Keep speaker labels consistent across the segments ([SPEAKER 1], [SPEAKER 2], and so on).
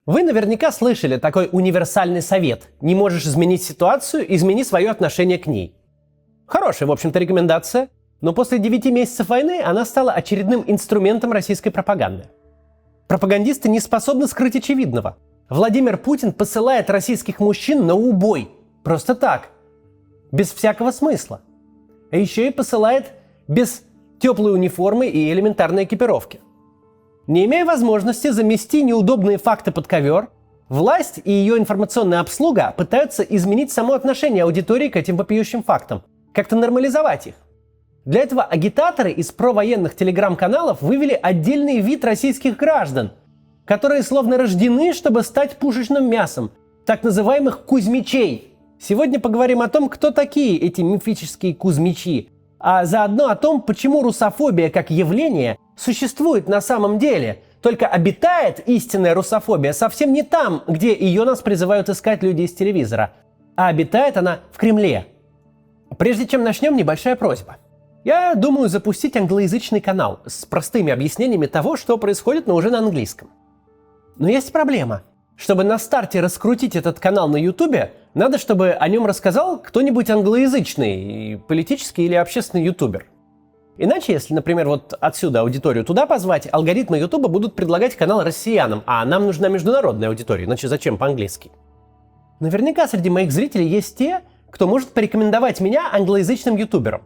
[SPEAKER 1] Вы наверняка слышали такой универсальный совет: не можешь изменить ситуацию, измени свое отношение к ней. Хорошая, в общем-то, рекомендация, но после 9 месяцев войны она стала очередным инструментом российской пропаганды. Пропагандисты не способны скрыть очевидного. Владимир Путин посылает российских мужчин на убой. Просто так. Без всякого смысла. А еще и посылает без теплой униформы и элементарной экипировки. Не имея возможности замести неудобные факты под ковер, власть и ее информационная обслуга пытаются изменить само отношение аудитории к этим вопиющим фактам, как-то нормализовать их. Для этого агитаторы из провоенных телеграм-каналов вывели отдельный вид российских граждан, которые словно рождены, чтобы стать пушечным мясом, так называемых кузьмичей. Сегодня поговорим о том, кто такие эти мифические кузьмичи, а заодно о том, почему русофобия как явление существует на самом деле, только обитает истинная русофобия совсем не там, где ее нас призывают искать люди из телевизора, а обитает она в Кремле. Прежде чем начнем, небольшая просьба. Я думаю запустить англоязычный канал с простыми объяснениями того, что происходит, но уже на английском. Но есть проблема. Чтобы на старте раскрутить этот канал на Ютубе, надо, чтобы о нем рассказал кто-нибудь англоязычный, политический или общественный ютубер. Иначе, если, например, вот отсюда аудиторию туда позвать, алгоритмы Ютуба будут предлагать канал россиянам, а нам нужна международная аудитория, иначе зачем по-английски? Наверняка среди моих зрителей есть те, кто может порекомендовать меня англоязычным ютуберам.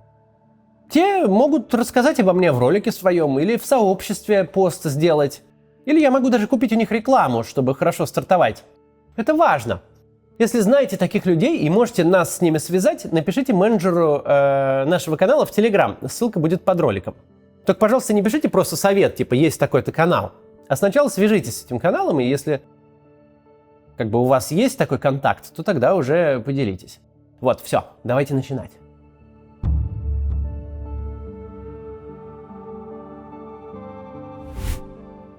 [SPEAKER 1] Те могут рассказать обо мне в ролике своем или в сообществе пост сделать. Или я могу даже купить у них рекламу, чтобы хорошо стартовать. Это важно. Если знаете таких людей и можете нас с ними связать, напишите менеджеру нашего канала в Telegram. Ссылка будет под роликом. Только, пожалуйста, не пишите просто совет, типа есть такой-то канал. А сначала свяжитесь с этим каналом, и если у вас есть такой контакт, то тогда уже поделитесь. Вот, все, давайте начинать.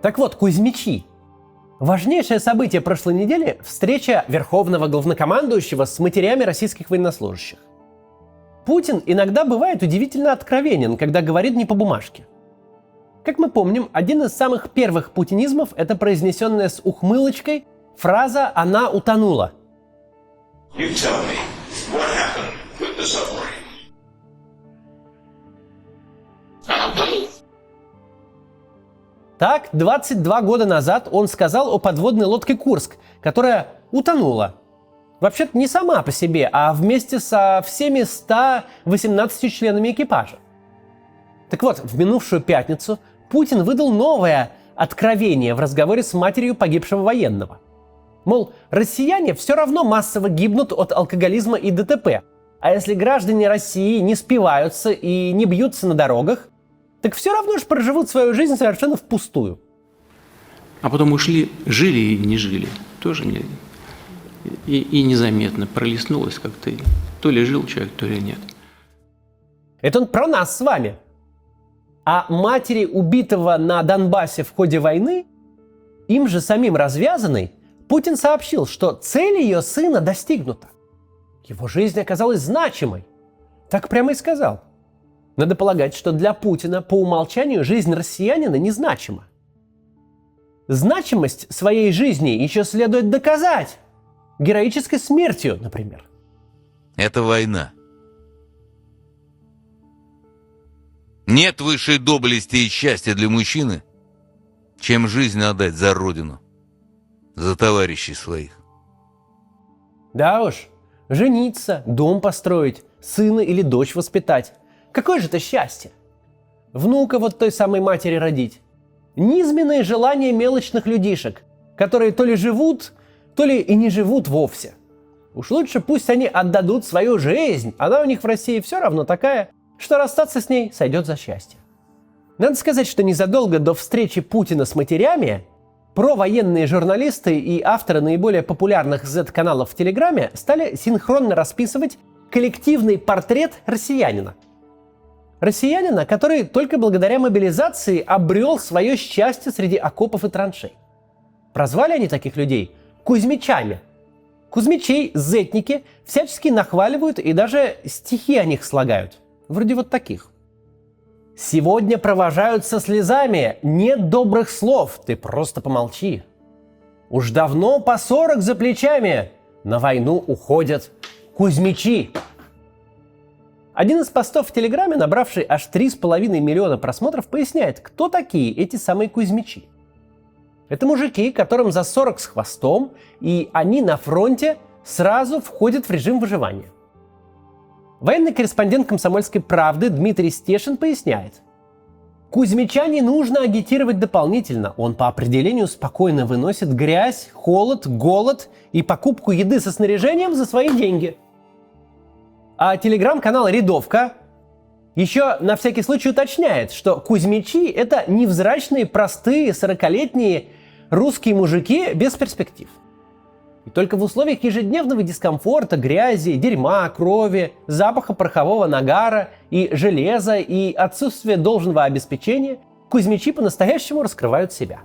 [SPEAKER 1] Так вот, кузьмичи. Важнейшее событие прошлой недели – встреча верховного главнокомандующего с матерями российских военнослужащих. Путин иногда бывает удивительно откровенен, когда говорит не по бумажке. Как мы помним, один из самых первых путинизмов – это произнесенная с ухмылочкой фраза «она утонула».
[SPEAKER 2] You tell me, what happened with the submarine?
[SPEAKER 1] Так, 22 года назад он сказал о подводной лодке «Курск», которая утонула. Вообще-то не сама по себе, а вместе со всеми 118 членами экипажа. Так вот, в минувшую пятницу Путин выдал новое откровение в разговоре с матерью погибшего военного. Мол, россияне все равно массово гибнут от алкоголизма и ДТП, а если граждане России не спиваются и не бьются на дорогах, так все равно же проживут свою жизнь совершенно впустую.
[SPEAKER 3] А потом ушли, жили и не жили. Тоже не, и незаметно пролистнулось как-то. То ли жил человек, то ли нет.
[SPEAKER 1] Это он про нас с вами. А матери убитого на Донбассе в ходе войны, им же самим развязанной, Путин сообщил, что цель ее сына достигнута. Его жизнь оказалась значимой. Так прямо и сказал. Надо полагать, что для Путина по умолчанию жизнь россиянина незначима. Значимость своей жизни еще следует доказать. Героической смертью, например.
[SPEAKER 4] Это война. Нет высшей доблести и счастья для мужчины, чем жизнь отдать за родину, за товарищей своих.
[SPEAKER 1] Да уж, жениться, дом построить, сына или дочь воспитать. Какое же это счастье? Внука вот той самой матери родить. Низменное желание мелочных людишек, которые то ли живут, то ли и не живут вовсе. Уж лучше пусть они отдадут свою жизнь, она у них в России все равно такая, что расстаться с ней сойдет за счастье. Надо сказать, что незадолго до встречи Путина с матерями провоенные журналисты и авторы наиболее популярных Z-каналов в Телеграме стали синхронно расписывать коллективный портрет россиянина. Россиянина, который только благодаря мобилизации обрел свое счастье среди окопов и траншей. Прозвали они таких людей кузьмичами. Кузьмичей зетники всячески нахваливают и даже стихи о них слагают. Вроде вот таких. «Сегодня провожают со слезами, нет добрых слов, ты просто помолчи. Уж давно по 40 за плечами. На войну уходят Кузьмичи. Один из постов в Телеграме, набравший аж 3,5 миллиона просмотров, поясняет, кто такие эти самые Кузьмичи. Это мужики, которым за 40 с хвостом, и они на фронте сразу входят в режим выживания. Военный корреспондент «Комсомольской правды» Дмитрий Стешин поясняет. Кузьмича не нужно агитировать дополнительно. Он по определению спокойно выносит грязь, холод, голод и покупку еды со снаряжением за свои деньги. А телеграм-канал «Рядовка» еще на всякий случай уточняет, что Кузьмичи – это невзрачные, простые, 40-летние русские мужики без перспектив. И только в условиях ежедневного дискомфорта, грязи, дерьма, крови, запаха порохового нагара и железа и отсутствия должного обеспечения Кузьмичи по-настоящему раскрывают себя.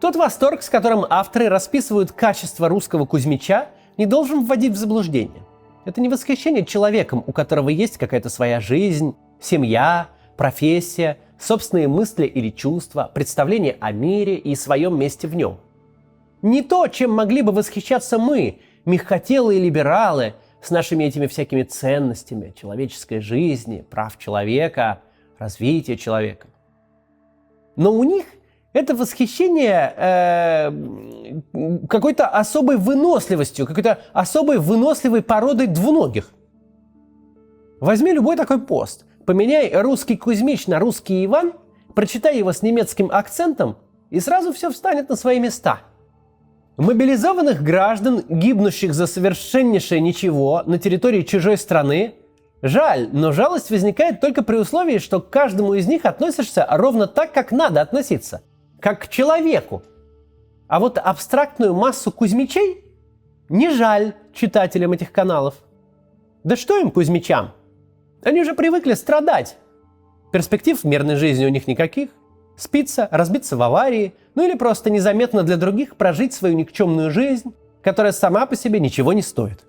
[SPEAKER 1] Тот восторг, с которым авторы расписывают качество русского Кузьмича, не должен вводить в заблуждение. Это не восхищение человеком, у которого есть какая-то своя жизнь, семья, профессия, собственные мысли или чувства, представление о мире и своем месте в нем. Не то, чем могли бы восхищаться мы, мягкотелые либералы, с нашими этими всякими ценностями человеческой жизни, прав человека, развития человека. Но у них это восхищение какой-то особой выносливостью, какой-то особой выносливой породой двуногих. Возьми любой такой пост, поменяй русский Кузьмич на русский Иван, прочитай его с немецким акцентом, и сразу все встанет на свои места. Мобилизованных граждан, гибнущих за совершеннейшее ничего на территории чужой страны, жаль, но жалость возникает только при условии, что к каждому из них относишься ровно так, как надо относиться, как к человеку. А вот абстрактную массу Кузьмичей не жаль читателям этих каналов. Да что им, Кузьмичам? Они уже привыкли страдать. Перспектив мирной жизни у них никаких. Спиться, разбиться в аварии, ну или просто незаметно для других прожить свою никчемную жизнь, которая сама по себе ничего не стоит.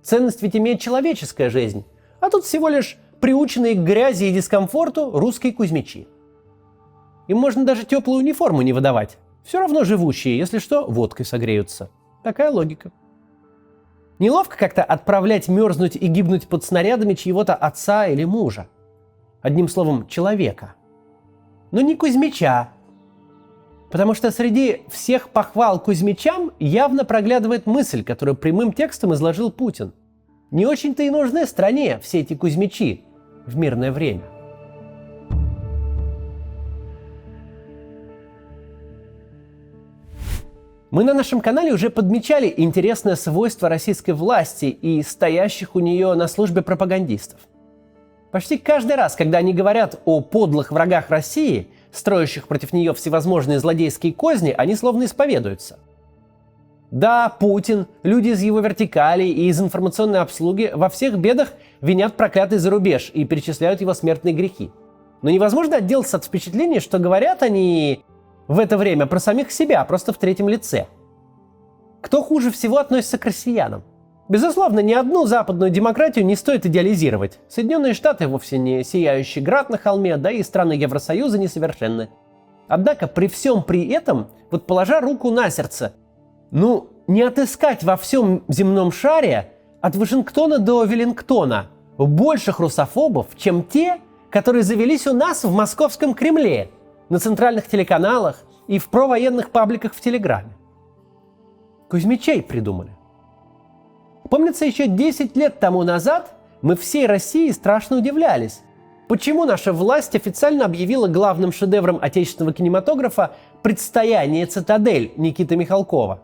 [SPEAKER 1] Ценность ведь имеет человеческая жизнь, а тут всего лишь приученные к грязи и дискомфорту русские Кузьмичи. Им можно даже теплую униформу не выдавать. Все равно живущие, если что, водкой согреются. Такая логика. Неловко как-то отправлять мерзнуть и гибнуть под снарядами чьего-то отца или мужа. Одним словом, человека. Но не Кузьмича. Потому что среди всех похвал Кузьмичам явно проглядывает мысль, которую прямым текстом изложил Путин. Не очень-то и нужны стране все эти Кузьмичи в мирное время. Мы на нашем канале уже подмечали интересное свойство российской власти и стоящих у нее на службе пропагандистов. Почти каждый раз, когда они говорят о подлых врагах России, строящих против нее всевозможные злодейские козни, они словно исповедуются. Да, Путин, люди из его вертикали и из информационной обслуги во всех бедах винят проклятый зарубеж и перечисляют его смертные грехи. Но невозможно отделаться от впечатления, что говорят они в это время про самих себя, просто в третьем лице. Кто хуже всего относится к россиянам? Безусловно, ни одну западную демократию не стоит идеализировать. Соединенные Штаты вовсе не сияющий град на холме, да и страны Евросоюза несовершенны. Однако при всем при этом, вот положа руку на сердце, не отыскать во всем земном шаре от Вашингтона до Веллингтона больших русофобов, чем те, которые завелись у нас в московском Кремле, на центральных телеканалах и в провоенных пабликах в Телеграме. Кузьмичей придумали. Помнится, еще 10 лет тому назад мы всей России страшно удивлялись, почему наша власть официально объявила главным шедевром отечественного кинематографа «Предстояние. Цитадель» Никиты Михалкова.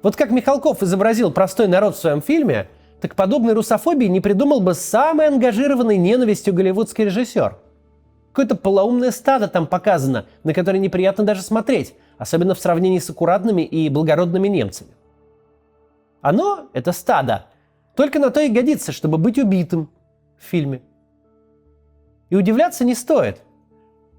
[SPEAKER 1] Вот как Михалков изобразил простой народ в своем фильме, так подобной русофобии не придумал бы самый ангажированный ненавистью голливудский режиссер. Какое-то полоумное стадо там показано, на которое неприятно даже смотреть, особенно в сравнении с аккуратными и благородными немцами. Оно, это стадо, только на то и годится, чтобы быть убитым в фильме. И удивляться не стоит.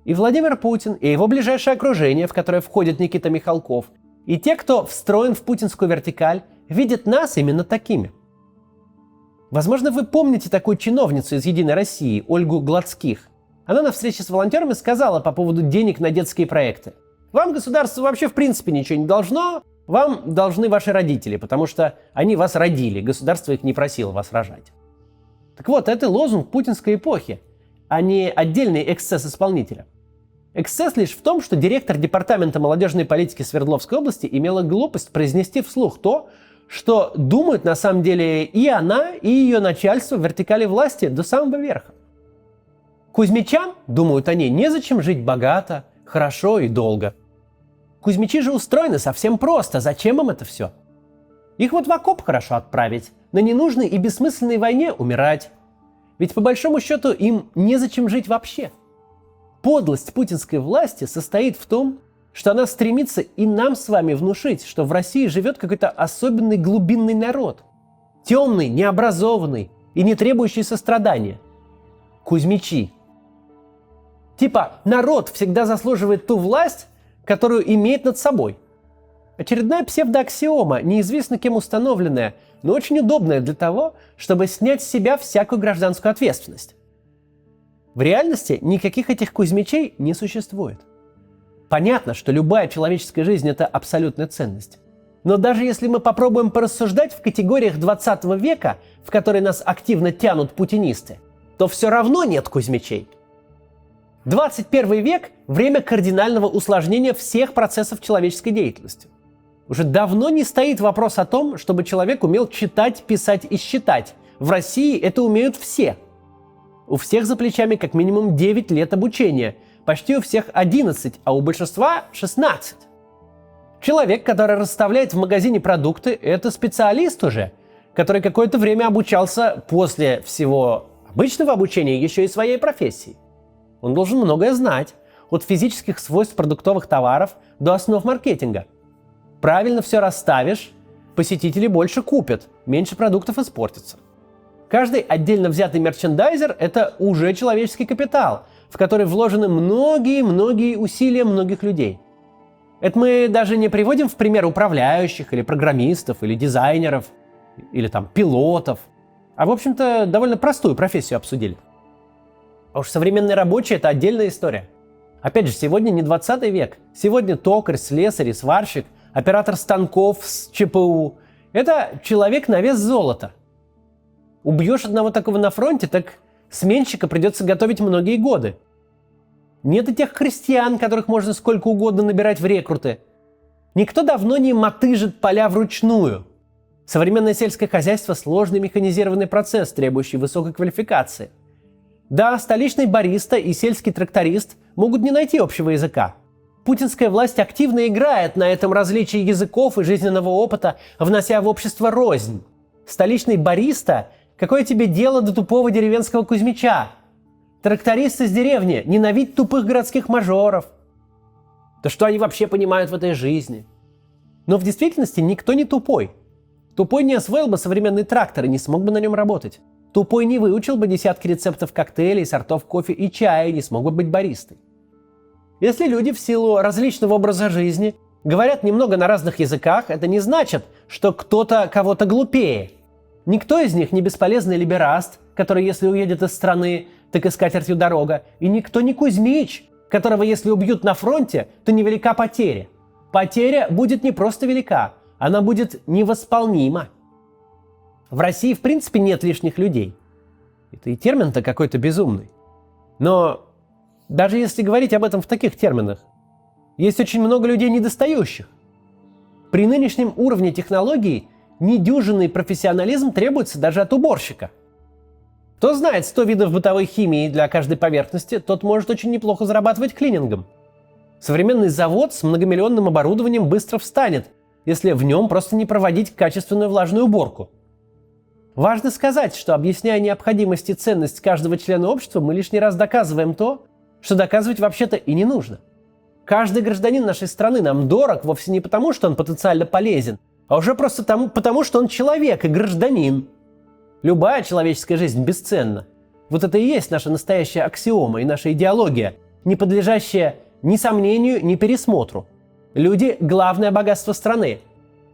[SPEAKER 1] И Владимир Путин, и его ближайшее окружение, в которое входит Никита Михалков, и те, кто встроен в путинскую вертикаль, видят нас именно такими. Возможно, вы помните такую чиновницу из «Единой России» Ольгу Гладских. Она на встрече с волонтерами сказала по поводу денег на детские проекты. Вам государство вообще в принципе ничего не должно, вам должны ваши родители, потому что они вас родили, государство их не просило вас рожать. Так вот, это лозунг путинской эпохи, а не отдельный эксцесс исполнителя. Эксцесс лишь в том, что директор департамента молодежной политики Свердловской области имела глупость произнести вслух то, что думают на самом деле и она, и ее начальство в вертикали власти до самого верха. Кузьмичам, думают они, незачем жить богато, хорошо и долго. Кузьмичи же устроены совсем просто, зачем им это все? Их вот в окоп хорошо отправить, на ненужной и бессмысленной войне умирать. Ведь по большому счету им незачем жить вообще. Подлость путинской власти состоит в том, что она стремится и нам с вами внушить, что в России живет какой-то особенный глубинный народ. Темный, необразованный и не требующий сострадания. Кузьмичи. Типа, народ всегда заслуживает ту власть, которую имеет над собой. Очередная псевдоаксиома, неизвестно кем установленная, но очень удобная для того, чтобы снять с себя всякую гражданскую ответственность. В реальности никаких этих Кузьмичей не существует. Понятно, что любая человеческая жизнь – это абсолютная ценность. Но даже если мы попробуем порассуждать в категориях 20 века, в которые нас активно тянут путинисты, то все равно нет Кузьмичей. 21 век – время кардинального усложнения всех процессов человеческой деятельности. Уже давно не стоит вопрос о том, чтобы человек умел читать, писать и считать. В России это умеют все. У всех за плечами как минимум 9 лет обучения, почти у всех 11, а у большинства 16. Человек, который расставляет в магазине продукты, это специалист уже, который какое-то время обучался после всего обычного обучения еще и своей профессии. Он должен многое знать, от физических свойств продуктовых товаров до основ маркетинга. Правильно все расставишь, посетители больше купят, меньше продуктов испортится. Каждый отдельно взятый мерчендайзер – это уже человеческий капитал, в который вложены многие-многие усилия многих людей. Это мы даже не приводим в пример управляющих, или программистов, или дизайнеров, или там пилотов, а в общем-то довольно простую профессию обсудили. А уж современные рабочие – это отдельная история. Опять же, сегодня не 20 век. Сегодня токарь, слесарь, сварщик, оператор станков с ЧПУ – это человек на вес золота. Убьешь одного такого на фронте, так сменщика придется готовить многие годы. Нет и тех крестьян, которых можно сколько угодно набирать в рекруты. Никто давно не мотыжит поля вручную. Современное сельское хозяйство – сложный механизированный процесс, требующий высокой квалификации. Да, столичный бариста и сельский тракторист могут не найти общего языка. Путинская власть активно играет на этом различии языков и жизненного опыта, внося в общество рознь. Столичный бариста – какое тебе дело до тупого деревенского Кузьмича? Тракторист из деревни ненавидит тупых городских мажоров. Да что они вообще понимают в этой жизни? Но в действительности никто не тупой. Тупой не освоил бы современный трактор и не смог бы на нем работать. Тупой не выучил бы десятки рецептов коктейлей, сортов кофе и чая и не смог бы быть баристой. Если люди в силу различного образа жизни говорят немного на разных языках, это не значит, что кто-то кого-то глупее. Никто из них не бесполезный либераст, который, если уедет из страны, так и с катертью дорога. И никто не Кузьмич, которого, если убьют на фронте, то невелика потеря. Потеря будет не просто велика, она будет невосполнима. В России, в принципе, нет лишних людей. Это и термин-то какой-то безумный. Но даже если говорить об этом в таких терминах, есть очень много людей недостающих. При нынешнем уровне технологий недюжинный профессионализм требуется даже от уборщика. Кто знает 100 видов бытовой химии для каждой поверхности, тот может очень неплохо зарабатывать клинингом. Современный завод с многомиллионным оборудованием быстро встанет, если в нем просто не проводить качественную влажную уборку. Важно сказать, что, объясняя необходимость и ценность каждого члена общества, мы лишний раз доказываем то, что доказывать вообще-то и не нужно. Каждый гражданин нашей страны нам дорог вовсе не потому, что он потенциально полезен, а уже просто потому, что он человек и гражданин. Любая человеческая жизнь бесценна. Вот это и есть наша настоящая аксиома и наша идеология, не подлежащая ни сомнению, ни пересмотру. Люди – главное богатство страны.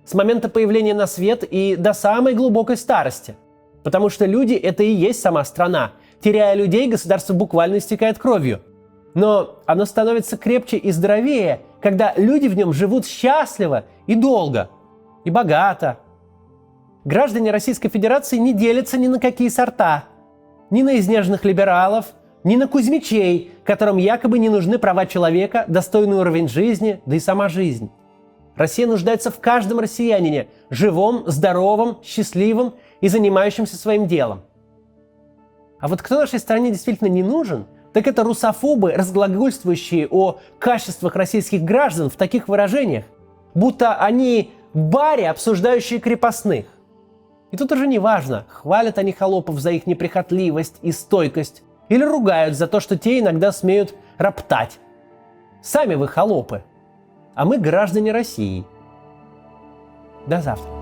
[SPEAKER 1] С момента появления на свет и до самой глубокой старости. Потому что люди – это и есть сама страна. Теряя людей, государство буквально истекает кровью. Но оно становится крепче и здоровее, когда люди в нем живут счастливо и долго, и богато. Граждане Российской Федерации не делятся ни на какие сорта, ни на изнеженных либералов, ни на кузьмичей, которым якобы не нужны права человека, достойный уровень жизни, да и сама жизнь. Россия нуждается в каждом россиянине, живом, здоровом, счастливом и занимающемся своим делом. А вот кто нашей стране действительно не нужен, так это русофобы, разглагольствующие о качествах российских граждан в таких выражениях, будто они в баре, обсуждающие крепостных. И тут уже не важно, хвалят они холопов за их неприхотливость и стойкость или ругают за то, что те иногда смеют роптать. Сами вы холопы, а мы граждане России. До завтра.